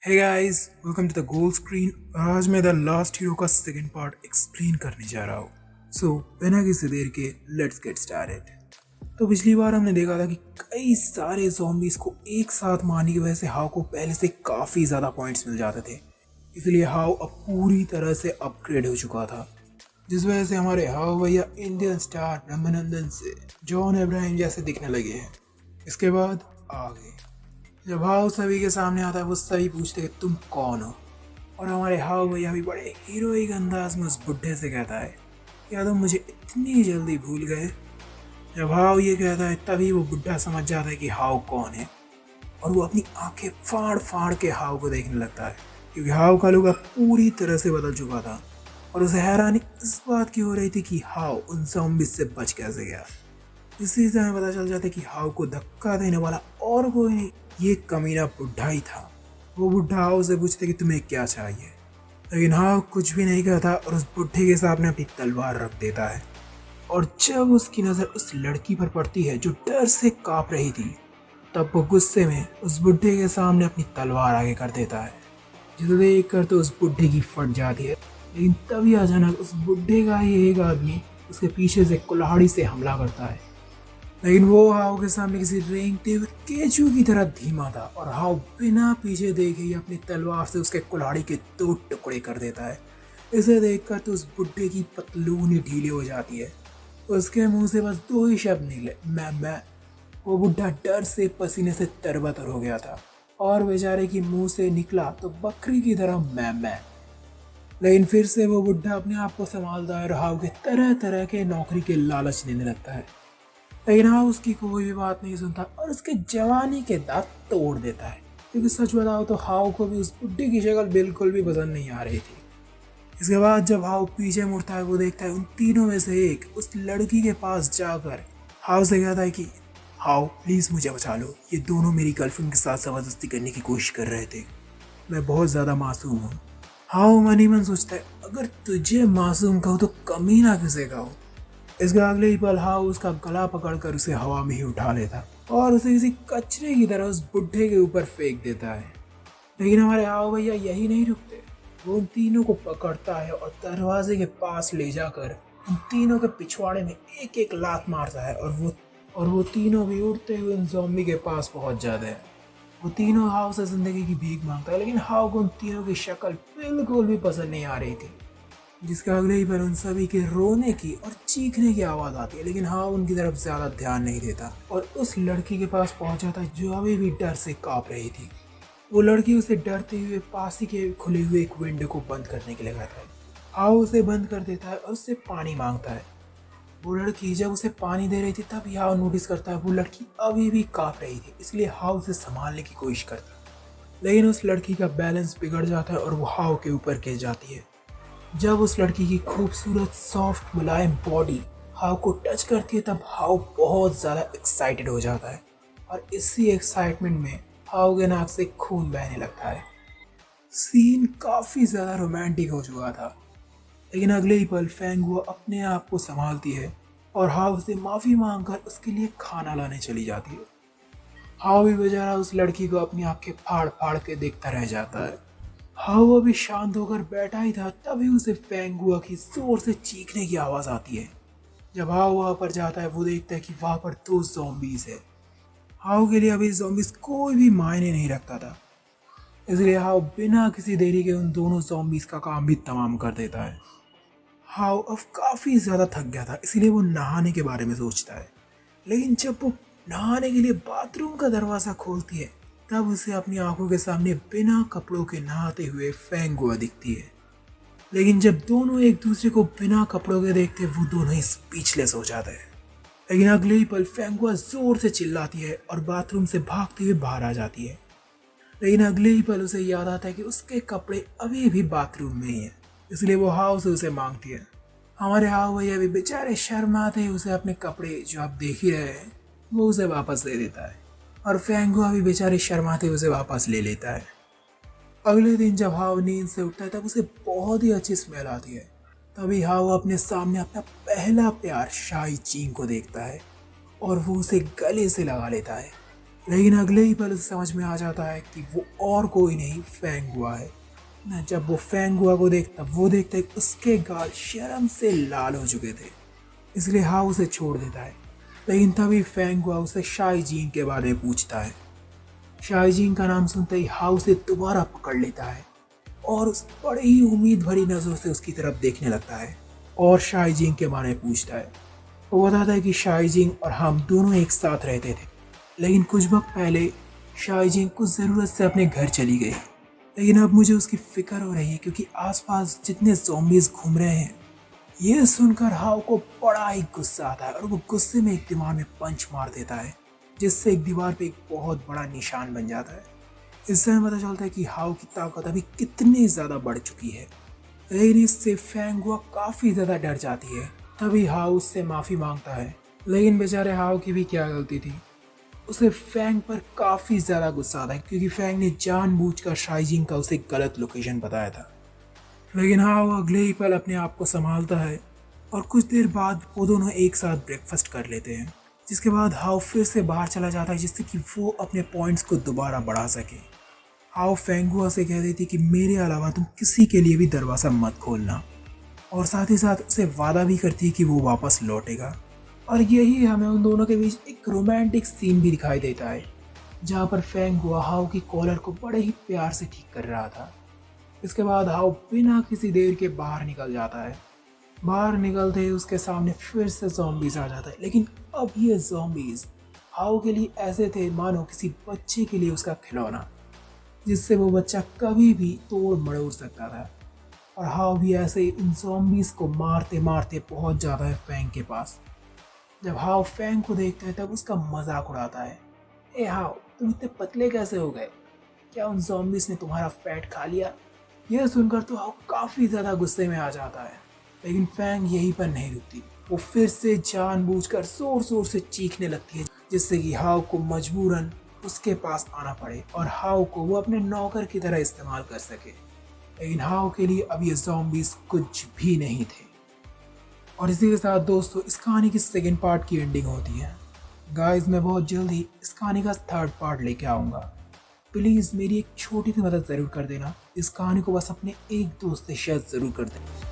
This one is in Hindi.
Hey guys, welcome to the goal screen. और आज मैं द लास्ट हीरो का सेकंड पार्ट एक्सप्लेन करने जा रहा हूँ। सो बिना किसी देर के लेट्स गेट स्टार्टेड। तो पिछली बार हमने देखा था कि कई सारे zombies को एक साथ मारने की वजह से हाउ को पहले से काफ़ी ज़्यादा पॉइंट्स मिल जाते थे। इसलिए हाउ अब पूरी तरह से अपग्रेड हो चुका था, जिस वजह से हमारे हाउ भैया इंडियन स्टार ब्रह्मानंदन से जॉन अब्राहम जैसे दिखने लगे हैं। इसके बाद आगे जब हाउ सभी के सामने आता है, वो सभी पूछते कि तुम कौन हो। और हमारे हाउ भैया भी बड़े हीरोइक अंदाज में उस बुढ़े से कहता है, क्या तुम मुझे इतनी जल्दी भूल गए। जब हाउ ये कहता है तभी वो बुढ़ा समझ जाता है कि हाउ कौन है, और वो अपनी आंखें फाड़ फाड़ के हाउ को देखने लगता है, क्योंकि हाउ का लुक अब पूरी तरह से बदल चुका था। और उसे हैरानी इस बात की हो रही थी कि हाउ उन ज़ॉम्बीज़ से बच कैसे गया। इसी से हमें पता चल जाता है कि हाउ को धक्का देने वाला और कोई नहीं, ये कमीना बुढ़ा ही था। वो बुढ़ा हाउ से पूछते कि तुम्हें क्या चाहिए, लेकिन हाउ कुछ भी नहीं कहता और उस बुढ़े के सामने अपनी तलवार रख देता है। और जब उसकी नज़र उस लड़की पर पड़ती है जो डर से कांप रही थी, तब वो गुस्से में उस बुढ़े के सामने अपनी तलवार आगे कर देता है, जिसे देख कर तो उस बुढ़े की फट जाती है। लेकिन तभी अचानक उस बुढ़े का ही एक आदमी उसके पीछे से कुल्हाड़ी से हमला करता है। लेकिन वो हाउ के सामने किसी रेंगते हुए केचू की तरह धीमा था, और हाउ बिना पीछे देखे ही अपनी तलवार से उसके कुल्हाड़ी के 2 टुकड़े कर देता है। इसे देखकर तो उस बुढ़े की पतलून ही ढीली हो जाती है। उसके मुंह से बस 2 ही शब्द निकले, मैं। वो बुढ़ा डर से पसीने से तरबतर हो गया था, और बेचारे की मुंह से निकला तो बकरी की तरह मैं। लेकिन फिर से वो बुढ़ा अपने आप को संभालता है और हाउ के तरह तरह के नौकरी के लालच देने लगता है। लेकिन हाँ, उसकी कोई भी बात नहीं सुनता और उसके जवानी के दांत तोड़ देता है, क्योंकि सच बताओ तो हाउ को भी उस बुड्ढे की शक्ल बिल्कुल भी पसंद नहीं आ रही थी। इसके बाद जब हाउ पीछे मुड़ता है, वो देखता है उन तीनों में से एक उस लड़की के पास जाकर हाउ से कहता है कि हाउ प्लीज़ मुझे बचा लो, ये दोनों मेरी गर्लफ्रेंड के साथ ज़बरदस्ती करने की कोशिश कर रहे थे, मैं बहुत ज़्यादा मासूम हूँ। हाउ मन ही मन सोचता है, अगर तुझे मासूम कहो तो कमीना किसे कहो। इसके अगले ही पल हाउ उसका गला पकड़कर उसे हवा में ही उठा लेता और उसे किसी कचरे की तरह उस बुढ़े के ऊपर फेंक देता है। लेकिन हमारे हाउ भैया यही नहीं रुकते, वो उन तीनों को पकड़ता है और दरवाजे के पास ले जाकर उन तीनों के पिछवाड़े में एक एक लात मारता है, और वो तीनों भी उड़ते हुए उन ज़ॉम्बी के पास पहुंच जाते हैं। वो तीनों हाउ से जिंदगी की भीख मांगता है, लेकिन हाउ को उन तीनों की शक्ल बिल्कुल भी पसंद नहीं आ रही थी, जिसके अगले ही पल उन सभी के रोने की और चीखने की आवाज़ आती है। लेकिन हाँ, उनकी तरफ ज़्यादा ध्यान नहीं देता और उस लड़की के पास पहुंच जाता है जो अभी भी डर से कांप रही थी। वो लड़की उसे डरते हुए पास ही के खुले हुए एक विंडो को बंद करने के लिए कहता है। हाँ, उसे बंद कर देता है और उससे पानी मांगता है। वो लड़की जब उसे पानी दे रही थी तब हाउ नोटिस करता है वो लड़की अभी भी कांप रही थी, इसलिए हाउ उसे संभालने की कोशिश करता है। लेकिन उस लड़की का बैलेंस बिगड़ जाता है और वो हाउ के ऊपर गिर जाती है। जब उस लड़की की खूबसूरत सॉफ्ट मुलायम बॉडी हाउ को टच करती है, तब हाउ बहुत ज़्यादा एक्साइटेड हो जाता है, और इसी एक्साइटमेंट में हाउ के नाक से खून बहने लगता है। सीन काफ़ी ज़्यादा रोमांटिक हो चुका था, लेकिन अगले ही पल फेंगुआ अपने आप को संभालती है और हाउ से माफ़ी मांगकर उसके लिए खाना लाने चली जाती है। हाउ भी बेचारा उस लड़की को अपनी आंखें फाड़ फाड़ के देखता रह जाता है। हाउ अभी शांत होकर बैठा ही था, तभी उसे फेंगुआ की जोर से चीखने की आवाज़ आती है। जब हाउ वहाँ पर जाता है, वो देखता है कि वहाँ पर 2 ज़ॉम्बीज़ है। हाउ के लिए अभी ज़ॉम्बीज़ कोई भी मायने नहीं रखता था, इसलिए हाउ बिना किसी देरी के उन दोनों ज़ॉम्बीज़ का काम भी तमाम कर देता है। हाउ अब काफ़ी ज़्यादा थक गया था, इसलिए वो नहाने के बारे में सोचता है। लेकिन जब वो नहाने के लिए बाथरूम का दरवाज़ा खोलती है, तब उसे अपनी आंखों के सामने बिना कपड़ों के नहाते हुए फेंगुआ दिखती है। लेकिन जब दोनों एक दूसरे को बिना कपड़ों के देखते, वो दोनों ही स्पीचलेस हो जाते हैं। लेकिन अगले ही पल फेंगुआ जोर से चिल्लाती है और बाथरूम से भागते हुए बाहर आ जाती है। लेकिन अगले ही पल उसे याद आता है कि उसके कपड़े अभी भी बाथरूम में ही हैं, इसलिए वो हाउ से उसे मांगती है। हमारे हाउ भैया भी बेचारे शर्माते ही उसे अपने कपड़े जो आप देख ही रहे हैं वो उसे वापस दे देता है, और फेंगुआ भी बेचारे शर्माते उसे वापस ले लेता है। अगले दिन जब हाउ नींद से उठता है, तब उसे बहुत ही अच्छी स्मेल आती है। तभी हाउ अपने सामने अपना पहला प्यार शाई चीन को देखता है, और वो उसे गले से लगा लेता है। लेकिन अगले ही पल उसे समझ में आ जाता है कि वो और कोई नहीं फेंग हुआ है। ना जब वो फेंग हुआ को देखता, वो देखता है कि उसके गाल शर्म से लाल हो चुके थे, इसलिए हाउ उसे छोड़ देता है। लेकिन तभी फेंग हुआ उसे शाई जीन के बारे में पूछता है। शाई जीन का नाम सुनते ही हाउ उसे दोबारा पकड़ लेता है और उस बड़े ही उम्मीद भरी नजरों से उसकी तरफ देखने लगता है और शाई जीन के बारे में पूछता है। वो बताता है कि शाई जीन और हम दोनों एक साथ रहते थे, लेकिन कुछ वक्त पहले शाई जीन कुछ ज़रूरत से अपने घर चली गई। लेकिन अब मुझे उसकी फिक्र हो रही है क्योंकि आसपास जितने ज़ॉम्बीज़ घूम रहे हैं। यह सुनकर हाउ को बड़ा ही गुस्सा आता है और वो गुस्से में एक दीवार में पंच मार देता है, जिससे एक दीवार पे एक बहुत बड़ा निशान बन जाता है। इससे हमें पता चलता है कि हाउ की ताकत अभी कितनी ज़्यादा बढ़ चुकी है। लेकिन इससे फेंग हुआ काफ़ी ज़्यादा डर जाती है। तभी हाउ उससे माफ़ी मांगता है, लेकिन बेचारे हाउ की भी क्या गलती थी। उसे फैंग पर काफ़ी ज़्यादा गुस्सा आता है क्योंकि फैंग ने जानबूझकर शाइजिंग का उसे गलत लोकेशन बताया था। लेकिन हाउ अगले ही पल अपने आप को संभालता है और कुछ देर बाद वो दोनों एक साथ ब्रेकफास्ट कर लेते हैं, जिसके बाद हाउ फिर से बाहर चला जाता है जिससे कि वो अपने पॉइंट्स को दोबारा बढ़ा सके। हाउ फेंगुआ से कह देती कि मेरे अलावा तुम किसी के लिए भी दरवाज़ा मत खोलना, और साथ ही साथ उसे वादा भी करती कि वो वापस लौटेगा। और यही हमें उन दोनों के बीच एक रोमांटिक सीन भी दिखाई देता है, जहाँ पर फेंगुआ हाउ की कॉलर को बड़े ही प्यार से ठीक कर रहा था। इसके बाद हाउ बिना किसी देर के बाहर निकल जाता है। बाहर निकलते ही उसके सामने फिर से ज़ॉम्बीज़ आ जाता है, लेकिन अब ये ज़ॉम्बीज़ हाउ के लिए ऐसे थे मानो किसी बच्चे के लिए उसका खिलौना, जिससे वो बच्चा कभी भी तोड़ मरोड़ सकता था। और हाउ भी ऐसे ही उन ज़ॉम्बीज़ को मारते मारते पहुंच जाता है फैंग के पास। जब हाउ फैंग को देखता है तब उसका मजाक उड़ाता है। ए हाउ, तुम इतने पतले कैसे हो गए? क्या उन ज़ॉम्बीज़ ने तुम्हारा फैट खा लिया? यह सुनकर तो हाउ काफ़ी ज़्यादा गुस्से में आ जाता है, लेकिन फैंग यहीं पर नहीं रुकती। वो फिर से जानबूझकर जोर जोर से चीखने लगती है, जिससे कि हाउ को मजबूरन उसके पास आना पड़े और हाउ को वो अपने नौकर की तरह इस्तेमाल कर सके। लेकिन हाउ के लिए अब ये ज़ॉम्बीज़ कुछ भी नहीं थे। और इसी के साथ दोस्तों इस कहानी की सेकेंड पार्ट की एंडिंग होती है। गाइस, मैं बहुत जल्द ही इस कहानी का थर्ड पार्ट लेके आऊँगा। प्लीज़ मेरी एक छोटी सी मदद ज़रूर कर देना, इस कहानी को बस अपने एक दोस्त से शेयर ज़रूर कर देना।